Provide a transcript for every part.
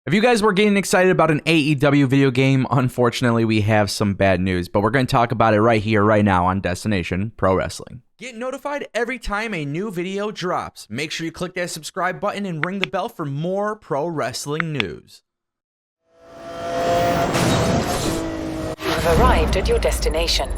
If you guys were getting excited about an AEW video game, unfortunately, we have some bad news, but we're going to talk about it right here, right now on Destination Pro Wrestling. Get notified every time a new video drops. Make sure you click that subscribe button and ring the bell for more pro wrestling news. You've arrived at your destination.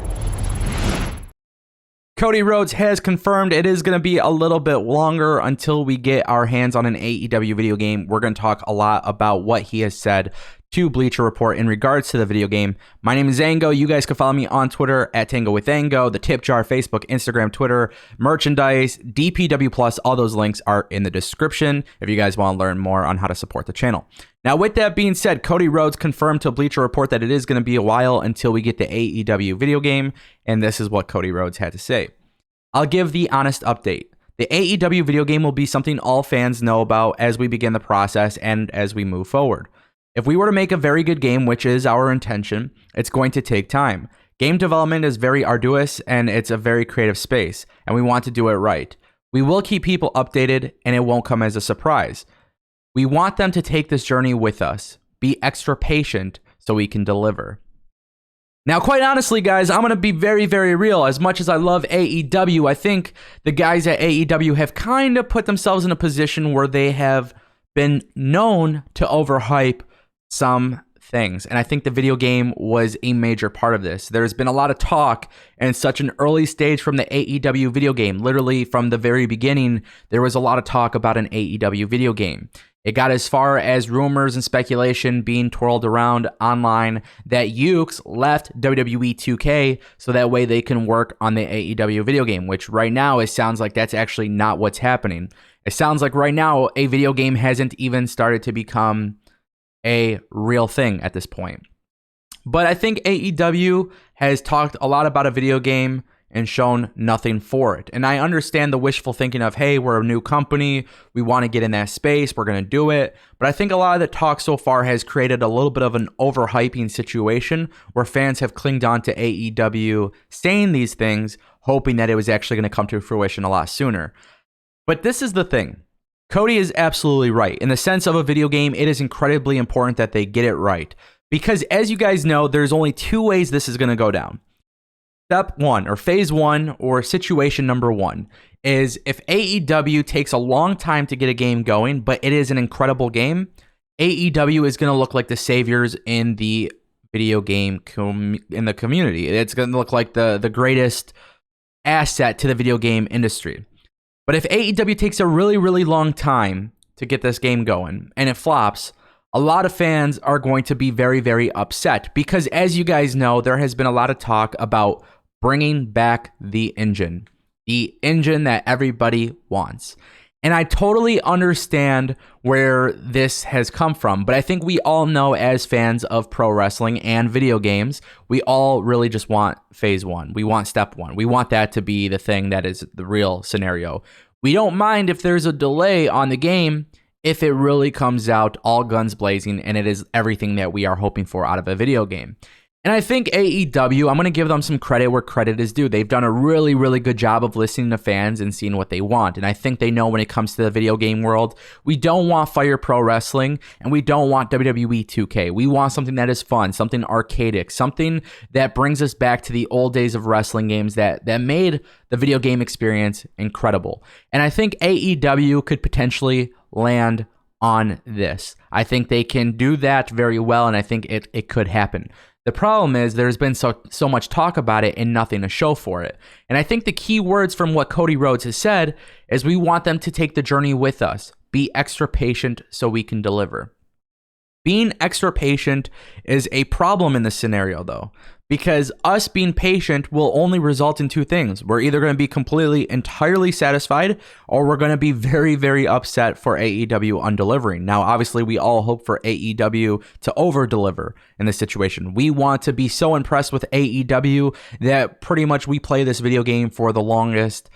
Cody Rhodes has confirmed it is going to be a little bit longer until we get our hands on an AEW video game. We're going to talk a lot about what he has said to Bleacher Report in regards to the video game. My name is Ango. You guys can follow me on Twitter at Tango with Ango, the Tip Jar, Facebook, Instagram, Twitter, merchandise, DPW Plus. All those links are in the description if you guys want to learn more on how to support the channel. Now, with that being said, Cody Rhodes confirmed to Bleacher Report that it is going to be a while until we get the AEW video game, and this is what Cody Rhodes had to say. I'll give the honest update. The AEW video game will be something all fans know about as we begin the process and as we move forward. If we were to make a very good game, which is our intention, it's going to take time. Game development is very arduous and it's a very creative space, and we want to do it right. We will keep people updated and it won't come as a surprise. We want them to take this journey with us. Be extra patient so we can deliver. Now, quite honestly, guys, I'm going to be very, very real. As much as I love AEW, I think the guys at AEW have kind of put themselves in a position where they have been known to overhype some things. And I think the video game was a major part of this. There's been a lot of talk in such an early stage from the AEW video game. Literally from the very beginning, there was a lot of talk about an AEW video game. It got as far as rumors and speculation being twirled around online that Ukes left WWE 2K so that way they can work on the AEW video game, which right now it sounds like that's actually not what's happening. It sounds like right now a video game hasn't even started to become a real thing at this point. But I think AEW has talked a lot about a video game and shown nothing for it. And I understand the wishful thinking of, hey, we're a new company, we want to get in that space, we're going to do it. But I think a lot of the talk so far has created a little bit of an overhyping situation where fans have clinged on to AEW saying these things, hoping that it was actually going to come to fruition a lot sooner. But this is the thing. Cody is absolutely right. In the sense of a video game, it is incredibly important that they get it right. Because as you guys know, there's only two ways this is going to go down. Step one, or phase one, or situation number one, is if AEW takes a long time to get a game going, but it is an incredible game, AEW is going to look like the saviors in the video game in the community. It's going to look like the greatest asset to the video game industry. But if AEW takes a really, really long time to get this game going, and it flops, a lot of fans are going to be very, very upset. Because as you guys know, there has been a lot of talk about bringing back the engine that everybody wants. And I totally understand where this has come from, but I think we all know as fans of pro wrestling and video games, we all really just want phase one. We want step one. We want that to be the thing that is the real scenario. We don't mind if there's a delay on the game if it really comes out all guns blazing and it is everything that we are hoping for out of a video game. And I think AEW, I'm going to give them some credit where credit is due. They've done a really, really good job of listening to fans and seeing what they want. And I think they know when it comes to the video game world, we don't want Fire Pro Wrestling and we don't want WWE 2K. We want something that is fun, something arcadic, something that brings us back to the old days of wrestling games that made the video game experience incredible. And I think AEW could potentially land on this. I think they can do that very well, and I think it could happen. The problem is there's been so much talk about it and nothing to show for it. And I think the key words from what Cody Rhodes has said is we want them to take the journey with us. Be extra patient so we can deliver. Being extra patient is a problem in this scenario, though, because us being patient will only result in two things. We're either going to be completely, entirely satisfied, or we're going to be very, very upset for AEW on delivering. Now, obviously, we all hope for AEW to over-deliver in this situation. We want to be so impressed with AEW that pretty much we play this video game for the longest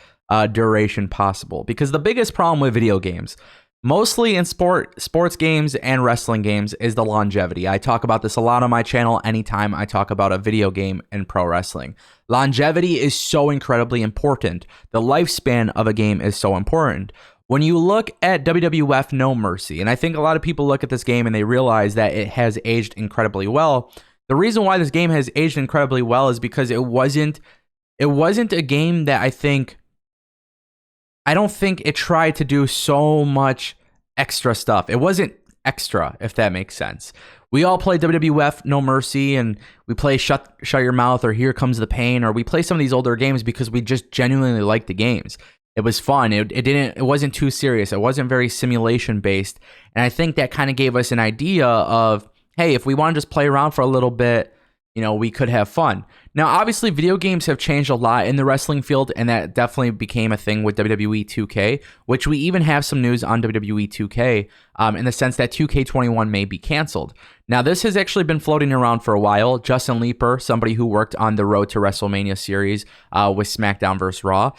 duration possible. Because the biggest problem with video games, mostly in sports games and wrestling games, is the longevity. I talk about this a lot on my channel anytime I talk about a video game in pro wrestling. Longevity is so incredibly important. The lifespan of a game is so important. When you look at WWF No Mercy, and I think a lot of people look at this game and they realize that it has aged incredibly well. The reason why this game has aged incredibly well is because it wasn't a game that I don't think it tried to do so much extra stuff. It wasn't extra, if that makes sense. We all play WWF No Mercy, and we play Shut Your Mouth or Here Comes the Pain, or we play some of these older games because we just genuinely like the games. It was fun. It wasn't too serious. It wasn't very simulation based. And I think that kind of gave us an idea of, hey, if we want to just play around for a little bit, we could have fun. Now, obviously, video games have changed a lot in the wrestling field, and that definitely became a thing with WWE 2K, which we even have some news on WWE 2K in the sense that 2K21 may be canceled. Now, this has actually been floating around for a while. Justin Leeper, somebody who worked on the Road to WrestleMania series with SmackDown vs. Raw,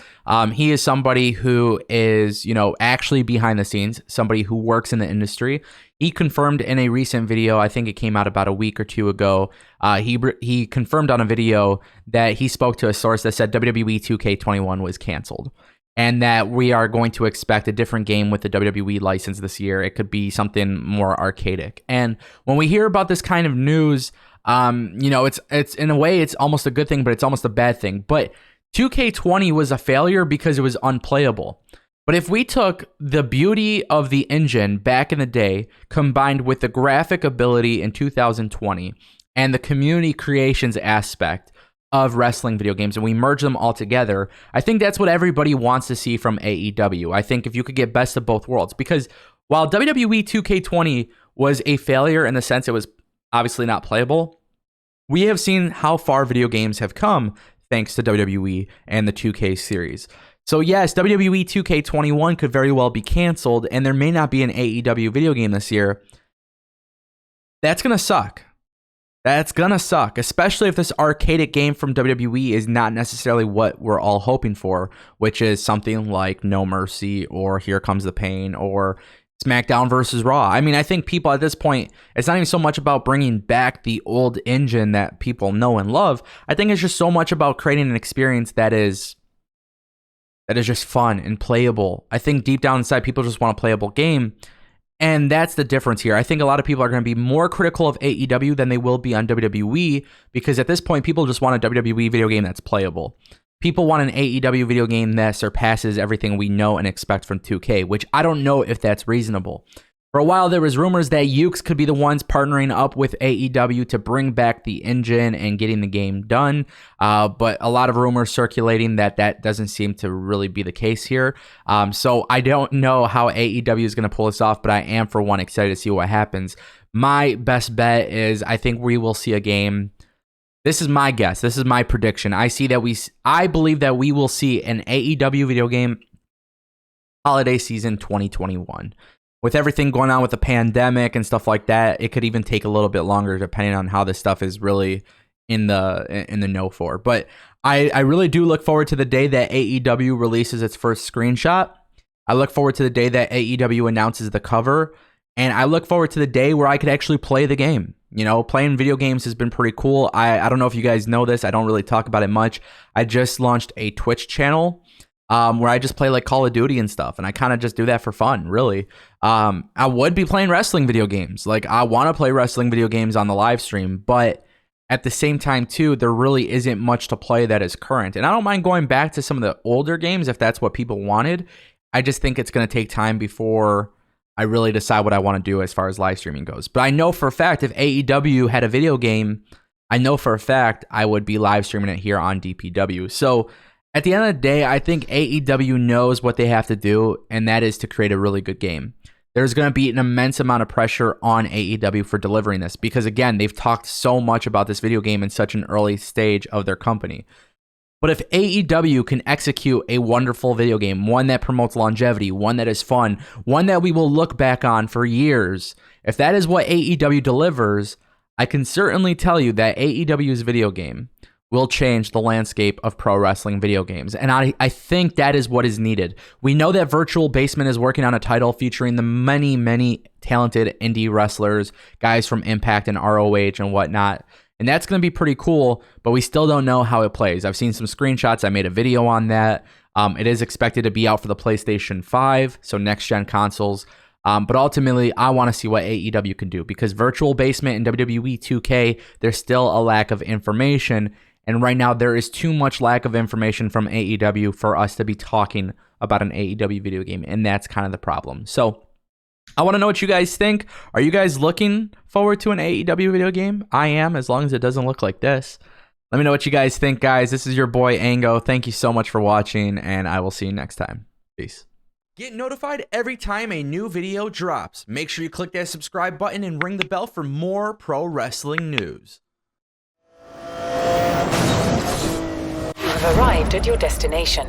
he is somebody who is, actually behind the scenes, somebody who works in the industry. He confirmed in a recent video, I think it came out about a week or two ago, he confirmed on a video that he spoke to a source that said WWE 2K21 was canceled and that we are going to expect a different game with the WWE license this year. It could be something more arcadic. And when we hear about this kind of news, it's in a way, it's almost a good thing, but it's almost a bad thing. But 2K20 was a failure because it was unplayable. But if we took the beauty of the engine back in the day, combined with the graphic ability in 2020 and the community creations aspect of wrestling video games, and we merge them all together, I think that's what everybody wants to see from AEW. I think if you could get best of both worlds, because while WWE 2K20 was a failure in the sense it was obviously not playable, we have seen how far video games have come thanks to WWE and the 2K series. So yes, WWE 2K21 could very well be canceled, and there may not be an AEW video game this year. That's going to suck. That's going to suck, especially if this arcadic game from WWE is not necessarily what we're all hoping for, which is something like No Mercy or Here Comes the Pain or SmackDown versus Raw. I mean, I think people at this point, it's not even so much about bringing back the old engine that people know and love. I think it's just so much about creating an experience that is just fun and playable. I think deep down inside, people just want a playable game. And that's the difference here. I think a lot of people are going to be more critical of AEW than they will be on WWE, because at this point, people just want a WWE video game that's playable. People want an AEW video game that surpasses everything we know and expect from 2K, which I don't know if that's reasonable. For a while, there was rumors that Ukes could be the ones partnering up with AEW to bring back the engine and getting the game done. But a lot of rumors circulating that doesn't seem to really be the case here. So I don't know how AEW is going to pull this off, but I am, for one, excited to see what happens. My best bet is I think we will see a game. This is my guess. This is my prediction. I believe that we will see an AEW video game holiday season 2021. With everything going on with the pandemic and stuff like that, it could even take a little bit longer depending on how this stuff is really in the know for. But I really do look forward to the day that AEW releases its first screenshot. I look forward to the day that AEW announces the cover. And I look forward to the day where I could actually play the game. Playing video games has been pretty cool. I don't know if you guys know this. I don't really talk about it much. I just launched a Twitch channel where I just play like Call of Duty and stuff, and I kind of just do that for fun, really. I would be playing wrestling video games. Like, I want to play wrestling video games on the live stream, but at the same time, too, there really isn't much to play that is current. And I don't mind going back to some of the older games if that's what people wanted. I just think it's going to take time before I really decide what I want to do as far as live streaming goes. But I know for a fact if AEW had a video game, I know for a fact I would be live streaming it here on DPW. So at the end of the day, I think AEW knows what they have to do, and that is to create a really good game. There's going to be an immense amount of pressure on AEW for delivering this because, again, they've talked so much about this video game in such an early stage of their company. But if AEW can execute a wonderful video game, one that promotes longevity, one that is fun, one that we will look back on for years, if that is what AEW delivers, I can certainly tell you that AEW's video game will change the landscape of pro wrestling video games. And I think that is what is needed. We know that Virtual Basement is working on a title featuring the many, many talented indie wrestlers, guys from Impact and ROH and whatnot. And that's going to be pretty cool, but we still don't know how it plays. I've seen some screenshots. I made a video on that. It is expected to be out for the PlayStation 5, so next-gen consoles. But ultimately, I want to see what AEW can do, because Virtual Basement and WWE 2K, there's still a lack of information. And right now, there is too much lack of information from AEW for us to be talking about an AEW video game. And that's kind of the problem. So I want to know what you guys think. Are you guys looking forward to an AEW video game? I am, as long as it doesn't look like this. Let me know what you guys think, guys. This is your boy, Ango. Thank you so much for watching, and I will see you next time. Peace. Get notified every time a new video drops. Make sure you click that subscribe button and ring the bell for more pro wrestling news. You have arrived at your destination.